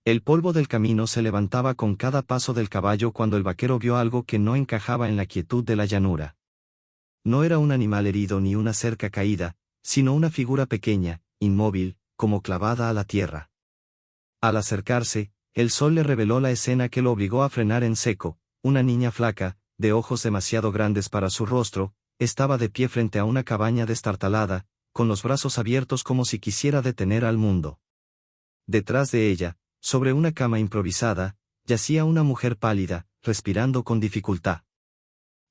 El polvo del camino se levantaba con cada paso del caballo cuando el vaquero vio algo que no encajaba en la quietud de la llanura. No era un animal herido ni una cerca caída, sino una figura pequeña, inmóvil, como clavada a la tierra. Al acercarse, el sol le reveló la escena que lo obligó a frenar en seco. Una niña flaca, de ojos demasiado grandes para su rostro, estaba de pie frente a una cabaña destartalada, con los brazos abiertos como si quisiera detener al mundo. Detrás de ella, sobre una cama improvisada, yacía una mujer pálida, respirando con dificultad.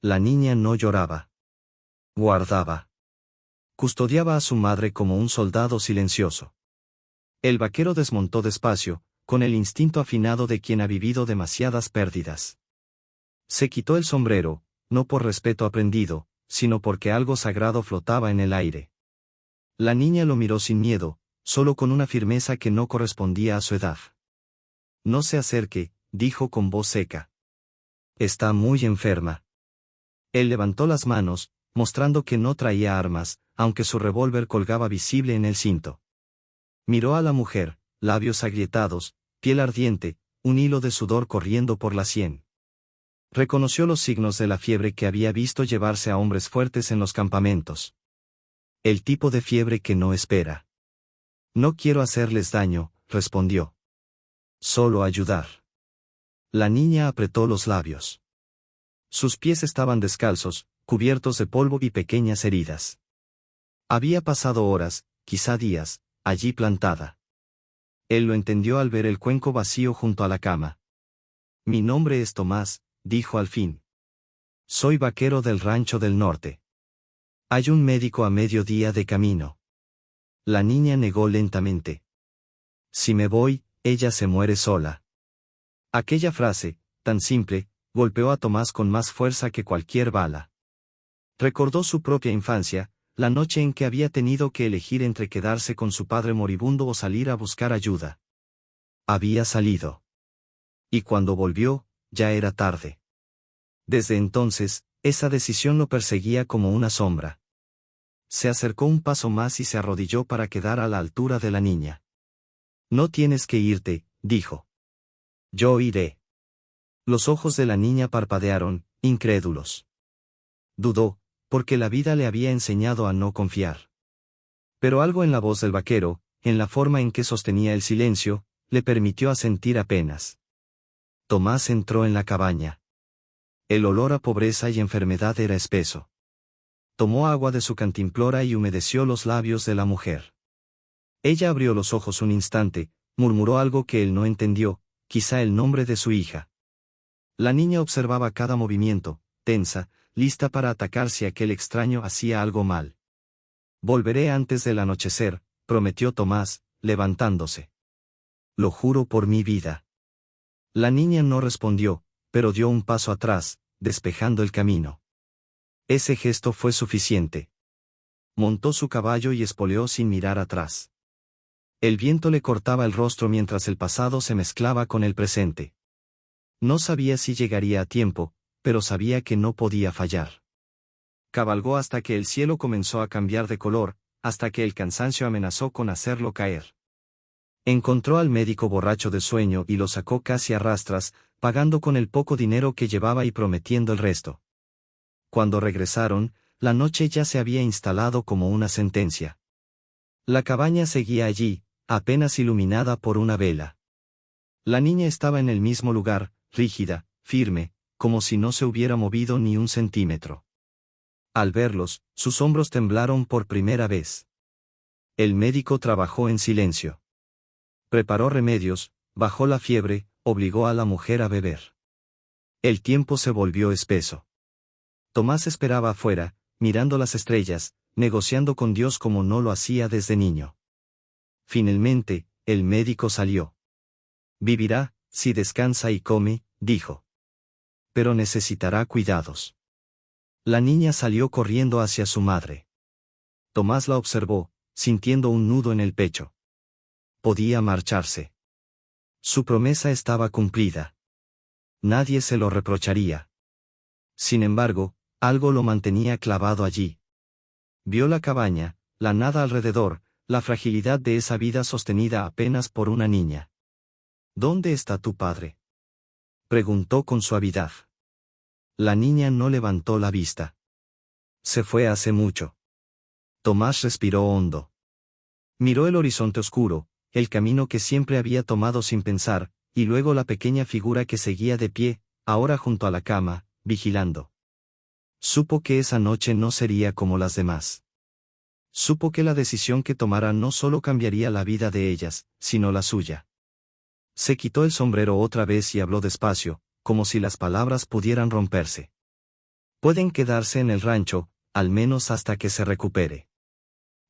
La niña no lloraba. Guardaba. Custodiaba a su madre como un soldado silencioso. El vaquero desmontó despacio, con el instinto afinado de quien ha vivido demasiadas pérdidas. Se quitó el sombrero, no por respeto aprendido, sino porque algo sagrado flotaba en el aire. La niña lo miró sin miedo, solo con una firmeza que no correspondía a su edad. No se acerque, dijo con voz seca. Está muy enferma. Él levantó las manos, mostrando que no traía armas, aunque su revólver colgaba visible en el cinto. Miró a la mujer, labios agrietados, piel ardiente, un hilo de sudor corriendo por la sien. Reconoció los signos de la fiebre que había visto llevarse a hombres fuertes en los campamentos. El tipo de fiebre que no espera. No quiero hacerles daño, respondió. Solo ayudar. La niña apretó los labios. Sus pies estaban descalzos, cubiertos de polvo y pequeñas heridas. Había pasado horas, quizá días, allí plantada. Él lo entendió al ver el cuenco vacío junto a la cama. Mi nombre es Tomás, dijo al fin. Soy vaquero del rancho del norte. Hay un médico a mediodía de camino. La niña negó lentamente. Si me voy, ella se muere sola. Aquella frase, tan simple, golpeó a Tomás con más fuerza que cualquier bala. Recordó su propia infancia, la noche en que había tenido que elegir entre quedarse con su padre moribundo o salir a buscar ayuda. Había salido. Y cuando volvió, ya era tarde. Desde entonces, esa decisión lo perseguía como una sombra. Se acercó un paso más y se arrodilló para quedar a la altura de la niña. No tienes que irte, dijo. Yo iré. Los ojos de la niña parpadearon, incrédulos. Dudó, porque la vida le había enseñado a no confiar. Pero algo en la voz del vaquero, en la forma en que sostenía el silencio, le permitió asentir apenas. Tomás entró en la cabaña. El olor a pobreza y enfermedad era espeso. Tomó agua de su cantimplora y humedeció los labios de la mujer. Ella abrió los ojos un instante, murmuró algo que él no entendió, quizá el nombre de su hija. La niña observaba cada movimiento, tensa, lista para atacar si aquel extraño hacía algo mal. Volveré antes del anochecer, prometió Tomás, levantándose. Lo juro por mi vida. La niña no respondió, pero dio un paso atrás, despejando el camino. Ese gesto fue suficiente. Montó su caballo y espoleó sin mirar atrás. El viento le cortaba el rostro mientras el pasado se mezclaba con el presente. No sabía si llegaría a tiempo, pero sabía que no podía fallar. Cabalgó hasta que el cielo comenzó a cambiar de color, hasta que el cansancio amenazó con hacerlo caer. Encontró al médico borracho de sueño y lo sacó casi a rastras, pagando con el poco dinero que llevaba y prometiendo el resto. Cuando regresaron, la noche ya se había instalado como una sentencia. La cabaña seguía allí, apenas iluminada por una vela. La niña estaba en el mismo lugar, rígida, firme, como si no se hubiera movido ni un centímetro. Al verlos, sus hombros temblaron por primera vez. El médico trabajó en silencio. Preparó remedios, bajó la fiebre, obligó a la mujer a beber. El tiempo se volvió espeso. Tomás esperaba afuera, mirando las estrellas, negociando con Dios como no lo hacía desde niño. Finalmente, el médico salió. Vivirá, si descansa y come, dijo. Pero necesitará cuidados. La niña salió corriendo hacia su madre. Tomás la observó, sintiendo un nudo en el pecho. Podía marcharse. Su promesa estaba cumplida. Nadie se lo reprocharía. Sin embargo, algo lo mantenía clavado allí. Vio la cabaña, la nada alrededor, la fragilidad de esa vida sostenida apenas por una niña. ¿Dónde está tu padre?, preguntó con suavidad. La niña no levantó la vista. Se fue hace mucho. Tomás respiró hondo. Miró el horizonte oscuro, el camino que siempre había tomado sin pensar, y luego la pequeña figura que seguía de pie, ahora junto a la cama, vigilando. Supo que esa noche no sería como las demás. Supo que la decisión que tomara no solo cambiaría la vida de ellas, sino la suya. Se quitó el sombrero otra vez y habló despacio, como si las palabras pudieran romperse. Pueden quedarse en el rancho, al menos hasta que se recupere.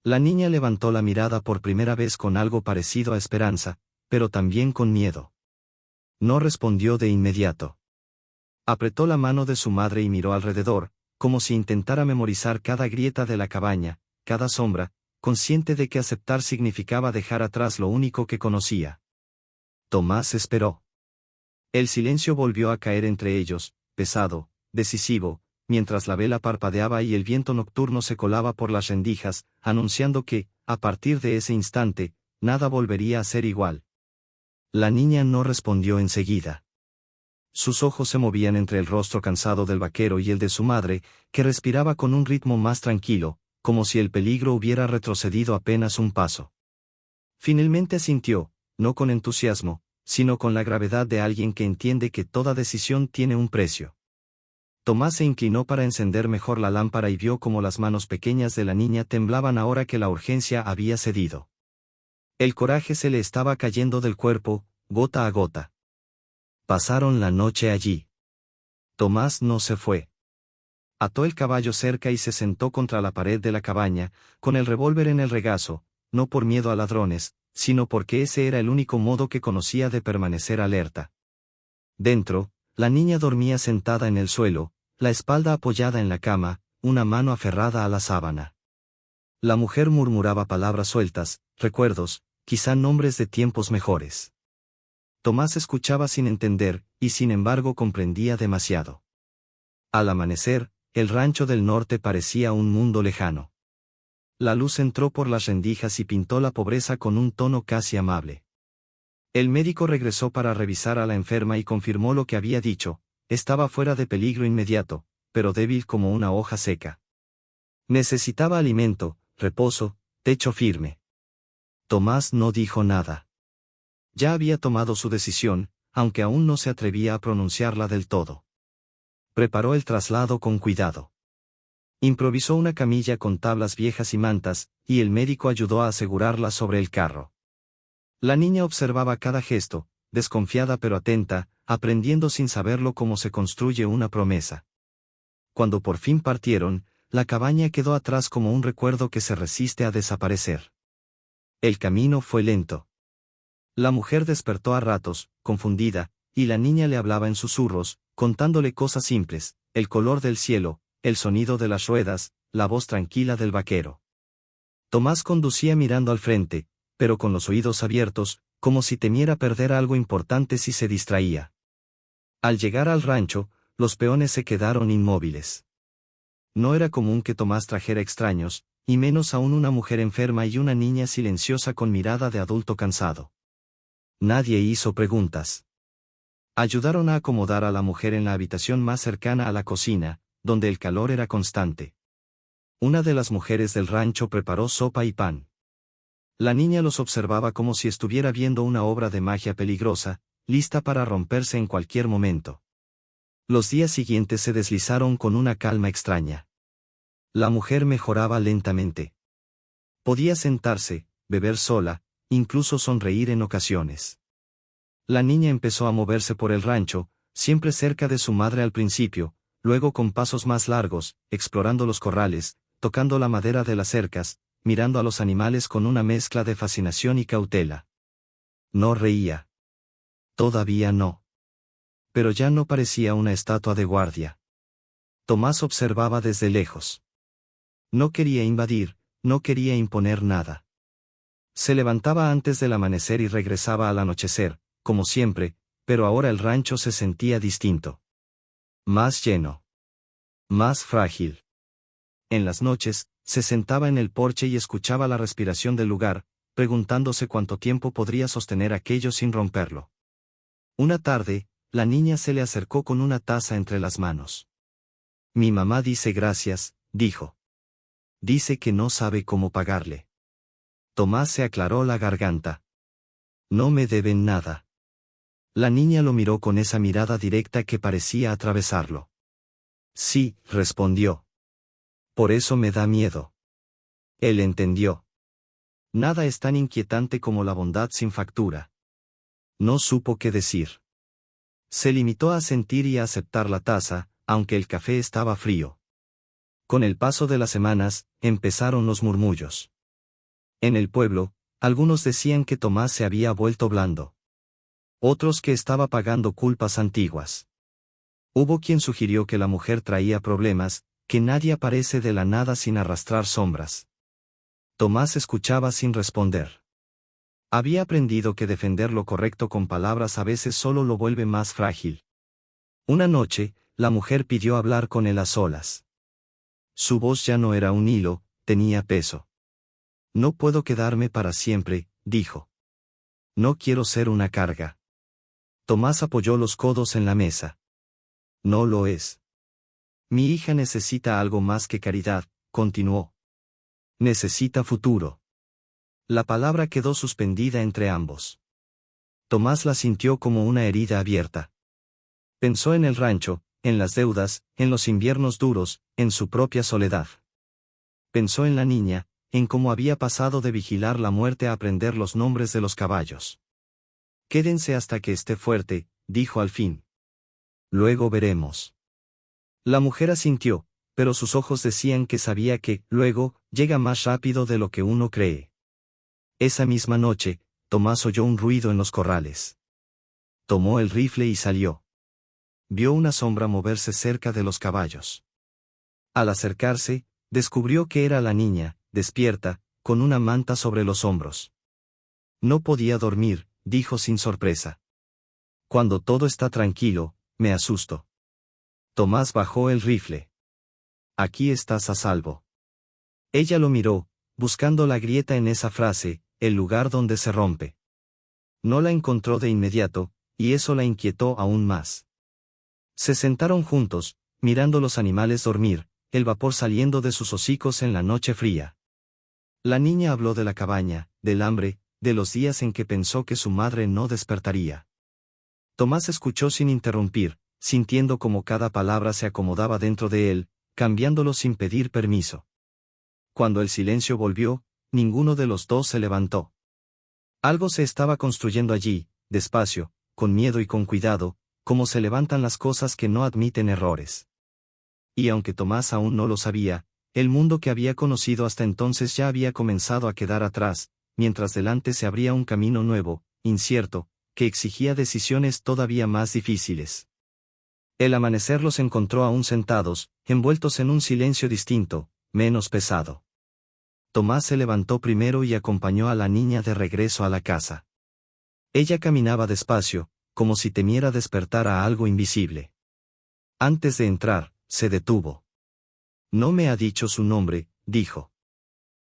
La niña levantó la mirada por primera vez con algo parecido a esperanza, pero también con miedo. No respondió de inmediato. Apretó la mano de su madre y miró alrededor, como si intentara memorizar cada grieta de la cabaña, cada sombra, consciente de que aceptar significaba dejar atrás lo único que conocía. Tomás esperó. El silencio volvió a caer entre ellos, pesado, decisivo, mientras la vela parpadeaba y el viento nocturno se colaba por las rendijas, anunciando que, a partir de ese instante, nada volvería a ser igual. La niña no respondió enseguida. Sus ojos se movían entre el rostro cansado del vaquero y el de su madre, que respiraba con un ritmo más tranquilo, como si el peligro hubiera retrocedido apenas un paso. Finalmente asintió, no con entusiasmo, sino con la gravedad de alguien que entiende que toda decisión tiene un precio. Tomás se inclinó para encender mejor la lámpara y vio cómo las manos pequeñas de la niña temblaban ahora que la urgencia había cedido. El coraje se le estaba cayendo del cuerpo, gota a gota. Pasaron la noche allí. Tomás no se fue. Ató el caballo cerca y se sentó contra la pared de la cabaña, con el revólver en el regazo, no por miedo a ladrones, sino porque ese era el único modo que conocía de permanecer alerta. Dentro, la niña dormía sentada en el suelo, la espalda apoyada en la cama, una mano aferrada a la sábana. La mujer murmuraba palabras sueltas, recuerdos, quizá nombres de tiempos mejores. Tomás escuchaba sin entender, y sin embargo comprendía demasiado. Al amanecer, el rancho del norte parecía un mundo lejano. La luz entró por las rendijas y pintó la pobreza con un tono casi amable. El médico regresó para revisar a la enferma y confirmó lo que había dicho, estaba fuera de peligro inmediato, pero débil como una hoja seca. Necesitaba alimento, reposo, techo firme. Tomás no dijo nada. Ya había tomado su decisión, aunque aún no se atrevía a pronunciarla del todo. Preparó el traslado con cuidado. Improvisó una camilla con tablas viejas y mantas, y el médico ayudó a asegurarla sobre el carro. La niña observaba cada gesto, desconfiada pero atenta, aprendiendo sin saberlo cómo se construye una promesa. Cuando por fin partieron, la cabaña quedó atrás como un recuerdo que se resiste a desaparecer. El camino fue lento. La mujer despertó a ratos, confundida, y la niña le hablaba en susurros, contándole cosas simples, el color del cielo, el sonido de las ruedas, la voz tranquila del vaquero. Tomás conducía mirando al frente, pero con los oídos abiertos, como si temiera perder algo importante si se distraía. Al llegar al rancho, los peones se quedaron inmóviles. No era común que Tomás trajera extraños, y menos aún una mujer enferma y una niña silenciosa con mirada de adulto cansado. Nadie hizo preguntas. Ayudaron a acomodar a la mujer en la habitación más cercana a la cocina, donde el calor era constante. Una de las mujeres del rancho preparó sopa y pan. La niña los observaba como si estuviera viendo una obra de magia peligrosa, lista para romperse en cualquier momento. Los días siguientes se deslizaron con una calma extraña. La mujer mejoraba lentamente. Podía sentarse, beber sola, incluso sonreír en ocasiones. La niña empezó a moverse por el rancho, siempre cerca de su madre al principio, luego con pasos más largos, explorando los corrales, tocando la madera de las cercas, mirando a los animales con una mezcla de fascinación y cautela. No reía. Todavía no. Pero ya no parecía una estatua de guardia. Tomás observaba desde lejos. No quería invadir, no quería imponer nada. Se levantaba antes del amanecer y regresaba al anochecer, como siempre, pero ahora el rancho se sentía distinto. Más lleno. Más frágil. En las noches, se sentaba en el porche y escuchaba la respiración del lugar, preguntándose cuánto tiempo podría sostener aquello sin romperlo. Una tarde, la niña se le acercó con una taza entre las manos. Mi mamá dice gracias, dijo. Dice que no sabe cómo pagarle. Tomás se aclaró la garganta. No me deben nada. La niña lo miró con esa mirada directa que parecía atravesarlo. Sí, respondió. Por eso me da miedo. Él entendió. Nada es tan inquietante como la bondad sin factura. No supo qué decir. Se limitó a sentir y a aceptar la taza, aunque el café estaba frío. Con el paso de las semanas, empezaron los murmullos. En el pueblo, algunos decían que Tomás se había vuelto blando. Otros que estaba pagando culpas antiguas. Hubo quien sugirió que la mujer traía problemas, que nadie aparece de la nada sin arrastrar sombras. Tomás escuchaba sin responder. Había aprendido que defender lo correcto con palabras a veces solo lo vuelve más frágil. Una noche, la mujer pidió hablar con él a solas. Su voz ya no era un hilo, tenía peso. No puedo quedarme para siempre, dijo. No quiero ser una carga. Tomás apoyó los codos en la mesa. No lo es. Mi hija necesita algo más que caridad, continuó. Necesita futuro. La palabra quedó suspendida entre ambos. Tomás la sintió como una herida abierta. Pensó en el rancho, en las deudas, en los inviernos duros, en su propia soledad. Pensó en la niña, en cómo había pasado de vigilar la muerte a aprender los nombres de los caballos. Quédense hasta que esté fuerte, dijo al fin. Luego veremos. La mujer asintió, pero sus ojos decían que sabía que, luego, llega más rápido de lo que uno cree. Esa misma noche, Tomás oyó un ruido en los corrales. Tomó el rifle y salió. Vio una sombra moverse cerca de los caballos. Al acercarse, descubrió que era la niña, despierta, con una manta sobre los hombros. No podía dormir, dijo sin sorpresa. Cuando todo está tranquilo, me asusto. Tomás bajó el rifle. Aquí estás a salvo. Ella lo miró, buscando la grieta en esa frase, el lugar donde se rompe. No la encontró de inmediato, y eso la inquietó aún más. Se sentaron juntos, mirando los animales dormir, el vapor saliendo de sus hocicos en la noche fría. La niña habló de la cabaña, del hambre, de los días en que pensó que su madre no despertaría. Tomás escuchó sin interrumpir, sintiendo como cada palabra se acomodaba dentro de él, cambiándolo sin pedir permiso. Cuando el silencio volvió, ninguno de los dos se levantó. Algo se estaba construyendo allí, despacio, con miedo y con cuidado, como se levantan las cosas que no admiten errores. Y aunque Tomás aún no lo sabía, el mundo que había conocido hasta entonces ya había comenzado a quedar atrás, mientras delante se abría un camino nuevo, incierto, que exigía decisiones todavía más difíciles. El amanecer los encontró aún sentados, envueltos en un silencio distinto, menos pesado. Tomás se levantó primero y acompañó a la niña de regreso a la casa. Ella caminaba despacio, como si temiera despertar a algo invisible. Antes de entrar, se detuvo. No me ha dicho su nombre, dijo.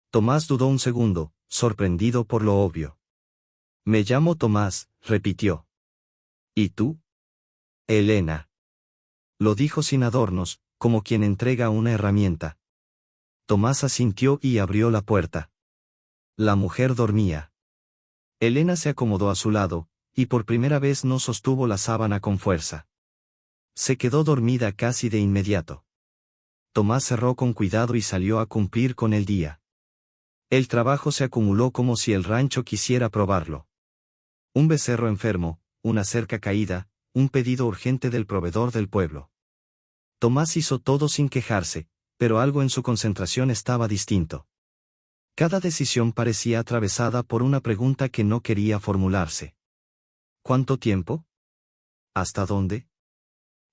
Tomás dudó un segundo, sorprendido por lo obvio. Me llamo Tomás, repitió. ¿Y tú? Elena. Lo dijo sin adornos, como quien entrega una herramienta. Tomás asintió y abrió la puerta. La mujer dormía. Elena se acomodó a su lado, y por primera vez no sostuvo la sábana con fuerza. Se quedó dormida casi de inmediato. Tomás cerró con cuidado y salió a cumplir con el día. El trabajo se acumuló como si el rancho quisiera probarlo. Un becerro enfermo, una cerca caída, un pedido urgente del proveedor del pueblo. Tomás hizo todo sin quejarse, pero algo en su concentración estaba distinto. Cada decisión parecía atravesada por una pregunta que no quería formularse. ¿Cuánto tiempo? ¿Hasta dónde?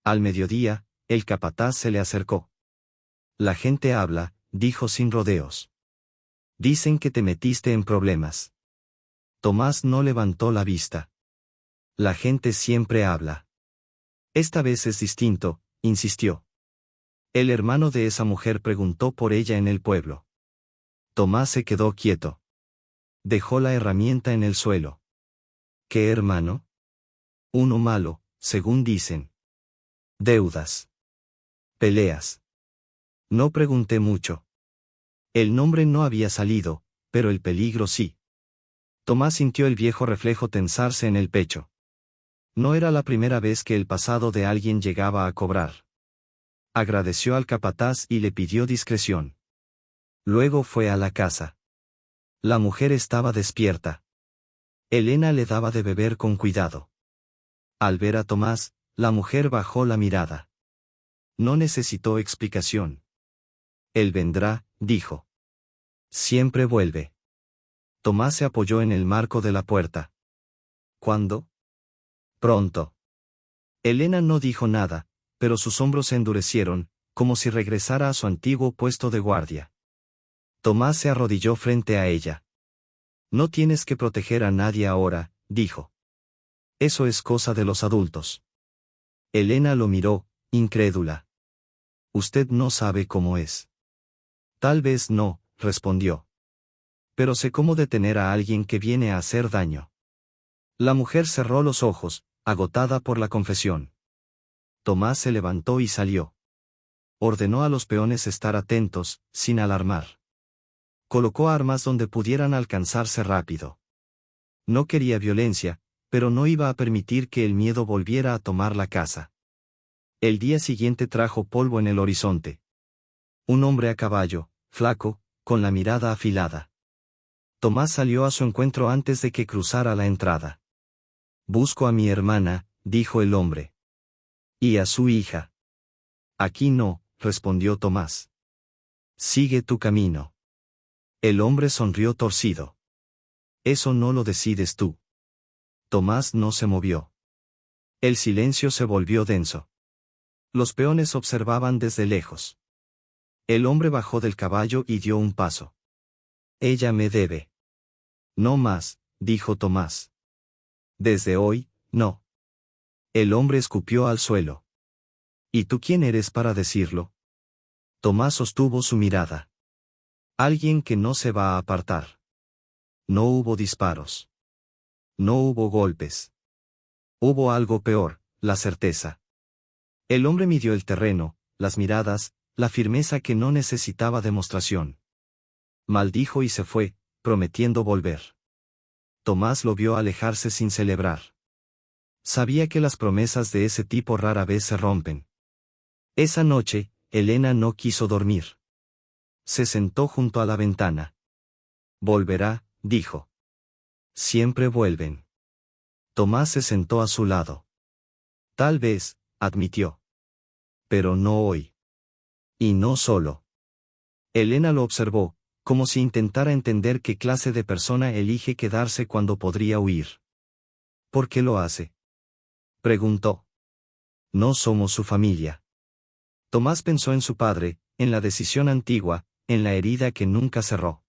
Al mediodía, el capataz se le acercó. La gente habla, dijo sin rodeos. Dicen que te metiste en problemas. Tomás no levantó la vista. La gente siempre habla. Esta vez es distinto, insistió. El hermano de esa mujer preguntó por ella en el pueblo. Tomás se quedó quieto. Dejó la herramienta en el suelo. ¿Qué hermano? Uno malo, según dicen. Deudas. Peleas. No pregunté mucho. El nombre no había salido, pero el peligro sí. Tomás sintió el viejo reflejo tensarse en el pecho. No era la primera vez que el pasado de alguien llegaba a cobrar. Agradeció al capataz y le pidió discreción. Luego fue a la casa. La mujer estaba despierta. Elena le daba de beber con cuidado. Al ver a Tomás, la mujer bajó la mirada. No necesitó explicación. Él vendrá, dijo. Siempre vuelve. Tomás se apoyó en el marco de la puerta. ¿Cuándo? Pronto. Elena no dijo nada, pero sus hombros se endurecieron, como si regresara a su antiguo puesto de guardia. Tomás se arrodilló frente a ella. No tienes que proteger a nadie ahora, dijo. Eso es cosa de los adultos. Elena lo miró, incrédula. Usted no sabe cómo es. Tal vez no, respondió. Pero sé cómo detener a alguien que viene a hacer daño. La mujer cerró los ojos, agotada por la confesión. Tomás se levantó y salió. Ordenó a los peones estar atentos, sin alarmar. Colocó armas donde pudieran alcanzarse rápido. No quería violencia, pero no iba a permitir que el miedo volviera a tomar la casa. El día siguiente trajo polvo en el horizonte. Un hombre a caballo, flaco, con la mirada afilada. Tomás salió a su encuentro antes de que cruzara la entrada. Busco a mi hermana, dijo el hombre. Y a su hija. Aquí no, respondió Tomás. Sigue tu camino. El hombre sonrió torcido. Eso no lo decides tú. Tomás no se movió. El silencio se volvió denso. Los peones observaban desde lejos. El hombre bajó del caballo y dio un paso. Ella me debe. No más, dijo Tomás. Desde hoy, no. El hombre escupió al suelo. ¿Y tú quién eres para decirlo? Tomás sostuvo su mirada. Alguien que no se va a apartar. No hubo disparos. No hubo golpes. Hubo algo peor, la certeza. El hombre midió el terreno, las miradas, la firmeza que no necesitaba demostración. Maldijo y se fue, prometiendo volver. Tomás lo vio alejarse sin celebrar. Sabía que las promesas de ese tipo rara vez se rompen. Esa noche, Elena no quiso dormir. Se sentó junto a la ventana. Volverá, dijo. Siempre vuelven. Tomás se sentó a su lado. Tal vez, admitió. Pero no hoy. Y no solo. Elena lo observó, como si intentara entender qué clase de persona elige quedarse cuando podría huir. ¿Por qué lo hace? Preguntó. No somos su familia. Tomás pensó en su padre, en la decisión antigua, en la herida que nunca cerró.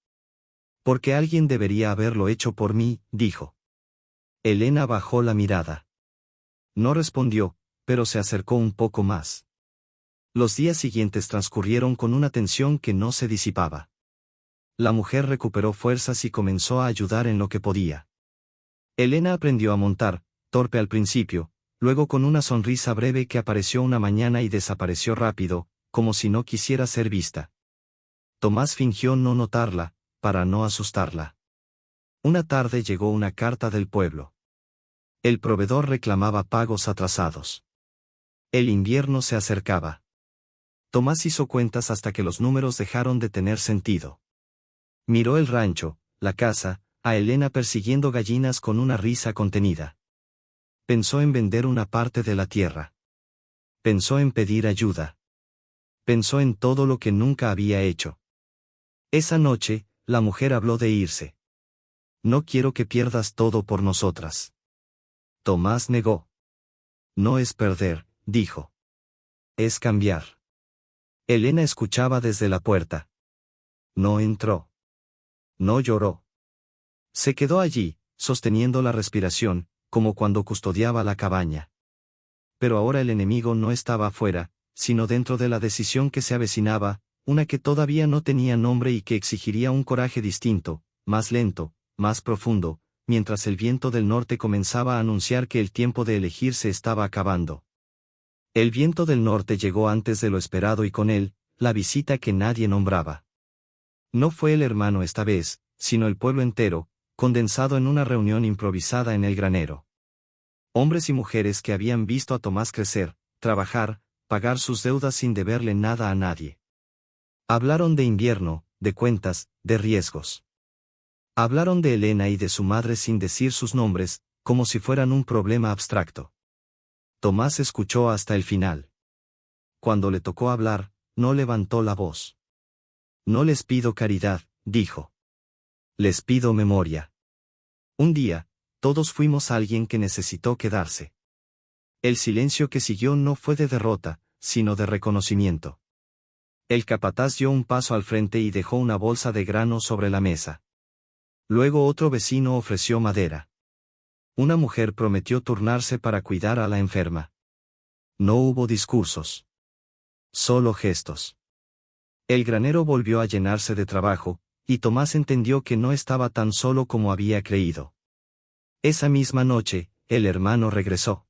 Porque alguien debería haberlo hecho por mí, dijo. Elena bajó la mirada. No respondió, pero se acercó un poco más. Los días siguientes transcurrieron con una tensión que no se disipaba. La mujer recuperó fuerzas y comenzó a ayudar en lo que podía. Elena aprendió a montar, torpe al principio, luego con una sonrisa breve que apareció una mañana y desapareció rápido, como si no quisiera ser vista. Tomás fingió no notarla, para no asustarla. Una tarde llegó una carta del pueblo. El proveedor reclamaba pagos atrasados. El invierno se acercaba. Tomás hizo cuentas hasta que los números dejaron de tener sentido. Miró el rancho, la casa, a Elena persiguiendo gallinas con una risa contenida. Pensó en vender una parte de la tierra. Pensó en pedir ayuda. Pensó en todo lo que nunca había hecho. Esa noche, la mujer habló de irse. No quiero que pierdas todo por nosotras. Tomás negó. No es perder, dijo. Es cambiar. Elena escuchaba desde la puerta. No entró. No lloró. Se quedó allí, sosteniendo la respiración, como cuando custodiaba la cabaña. Pero ahora el enemigo no estaba afuera, sino dentro de la decisión que se avecinaba, una que todavía no tenía nombre y que exigiría un coraje distinto, más lento, más profundo, mientras el viento del norte comenzaba a anunciar que el tiempo de elegir se estaba acabando. El viento del norte llegó antes de lo esperado y con él, la visita que nadie nombraba. No fue el hermano esta vez, sino el pueblo entero, condensado en una reunión improvisada en el granero. Hombres y mujeres que habían visto a Tomás crecer, trabajar, pagar sus deudas sin deberle nada a nadie. Hablaron de invierno, de cuentas, de riesgos. Hablaron de Elena y de su madre sin decir sus nombres, como si fueran un problema abstracto. Tomás escuchó hasta el final. Cuando le tocó hablar, no levantó la voz. No les pido caridad, dijo. Les pido memoria. Un día, todos fuimos alguien que necesitó quedarse. El silencio que siguió no fue de derrota, sino de reconocimiento. El capataz dio un paso al frente y dejó una bolsa de grano sobre la mesa. Luego otro vecino ofreció madera. Una mujer prometió turnarse para cuidar a la enferma. No hubo discursos. Solo gestos. El granero volvió a llenarse de trabajo, y Tomás entendió que no estaba tan solo como había creído. Esa misma noche, el hermano regresó.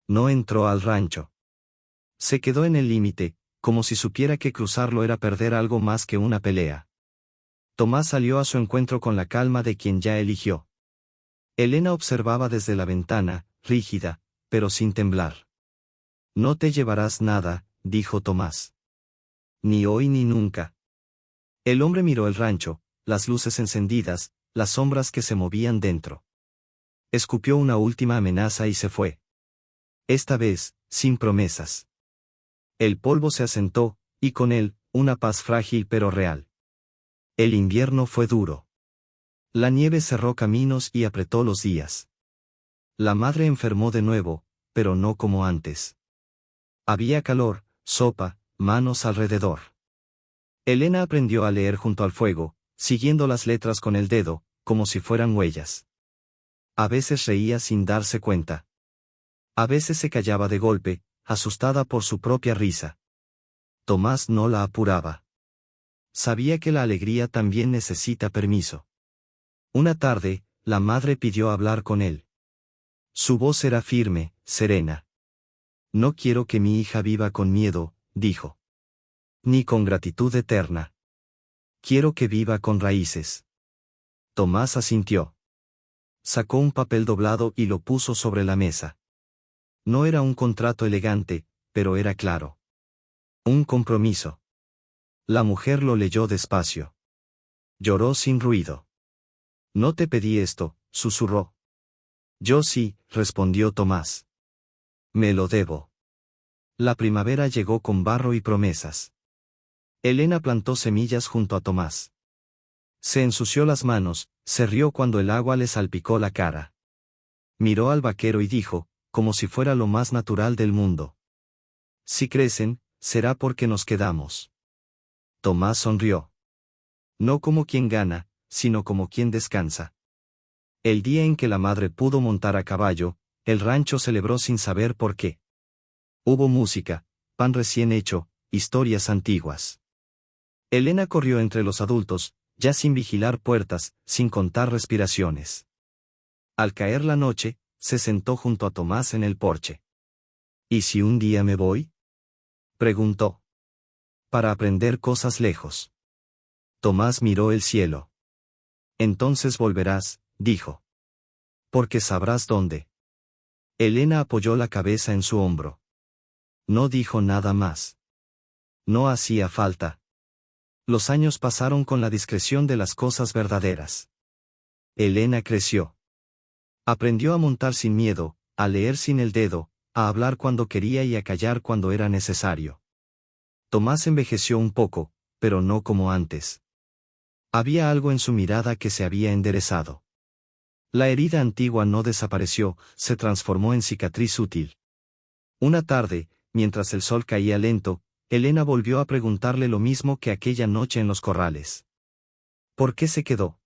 No entró al rancho. Se quedó en el límite, como si supiera que cruzarlo era perder algo más que una pelea. Tomás salió a su encuentro con la calma de quien ya eligió. Elena observaba desde la ventana, rígida, pero sin temblar. No te llevarás nada, dijo Tomás. Ni hoy ni nunca. El hombre miró el rancho, las luces encendidas, las sombras que se movían dentro. Escupió una última amenaza y se fue. Esta vez, sin promesas. El polvo se asentó, y con él, una paz frágil pero real. El invierno fue duro. La nieve cerró caminos y apretó los días. La madre enfermó de nuevo, pero no como antes. Había calor, sopa, manos alrededor. Elena aprendió a leer junto al fuego, siguiendo las letras con el dedo, como si fueran huellas. A veces reía sin darse cuenta. A veces se callaba de golpe, asustada por su propia risa. Tomás no la apuraba. Sabía que la alegría también necesita permiso. Una tarde, la madre pidió hablar con él. Su voz era firme, serena. No quiero que mi hija viva con miedo, dijo. Ni con gratitud eterna. Quiero que viva con raíces. Tomás asintió. Sacó un papel doblado y lo puso sobre la mesa. No era un contrato elegante, pero era claro. Un compromiso. La mujer lo leyó despacio. Lloró sin ruido. No te pedí esto, susurró. Yo sí, respondió Tomás. Me lo debo. La primavera llegó con barro y promesas. Elena plantó semillas junto a Tomás. Se ensució las manos, se rió cuando el agua le salpicó la cara. Miró al vaquero y dijo, como si fuera lo más natural del mundo. Si crecen, será porque nos quedamos. Tomás sonrió. No como quien gana, sino como quien descansa. El día en que la madre pudo montar a caballo, el rancho celebró sin saber por qué. Hubo música, pan recién hecho, historias antiguas. Elena corrió entre los adultos, ya sin vigilar puertas, sin contar respiraciones. Al caer la noche, se sentó junto a Tomás en el porche. ¿Y si un día me voy? Preguntó. Para aprender cosas lejos. Tomás miró el cielo. Entonces volverás, dijo. Porque sabrás dónde. Elena apoyó la cabeza en su hombro. No dijo nada más. No hacía falta. Los años pasaron con la discreción de las cosas verdaderas. Elena creció. Aprendió a montar sin miedo, a leer sin el dedo, a hablar cuando quería y a callar cuando era necesario. Tomás envejeció un poco, pero no como antes. Había algo en su mirada que se había enderezado. La herida antigua no desapareció, se transformó en cicatriz útil. Una tarde, mientras el sol caía lento, Elena volvió a preguntarle lo mismo que aquella noche en los corrales. ¿Por qué se quedó?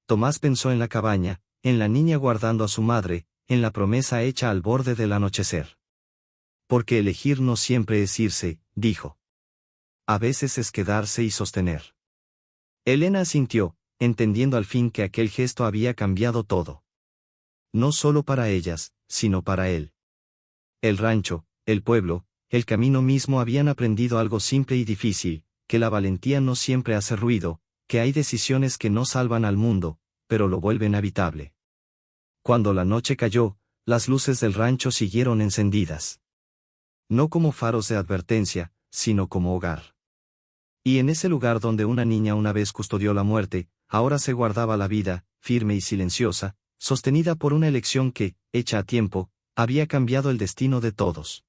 Tomás pensó en la cabaña, en la niña guardando a su madre, en la promesa hecha al borde del anochecer. Porque elegir no siempre es irse, dijo. A veces es quedarse y sostener. Elena asintió, entendiendo al fin que aquel gesto había cambiado todo. No solo para ellas, sino para él. El rancho, el pueblo, el camino mismo habían aprendido algo simple y difícil, que la valentía no siempre hace ruido, que hay decisiones que no salvan al mundo, pero lo vuelven habitable. Cuando la noche cayó, las luces del rancho siguieron encendidas. No como faros de advertencia, sino como hogar. Y en ese lugar donde una niña una vez custodió la muerte, ahora se guardaba la vida, firme y silenciosa, sostenida por una elección que, hecha a tiempo, había cambiado el destino de todos.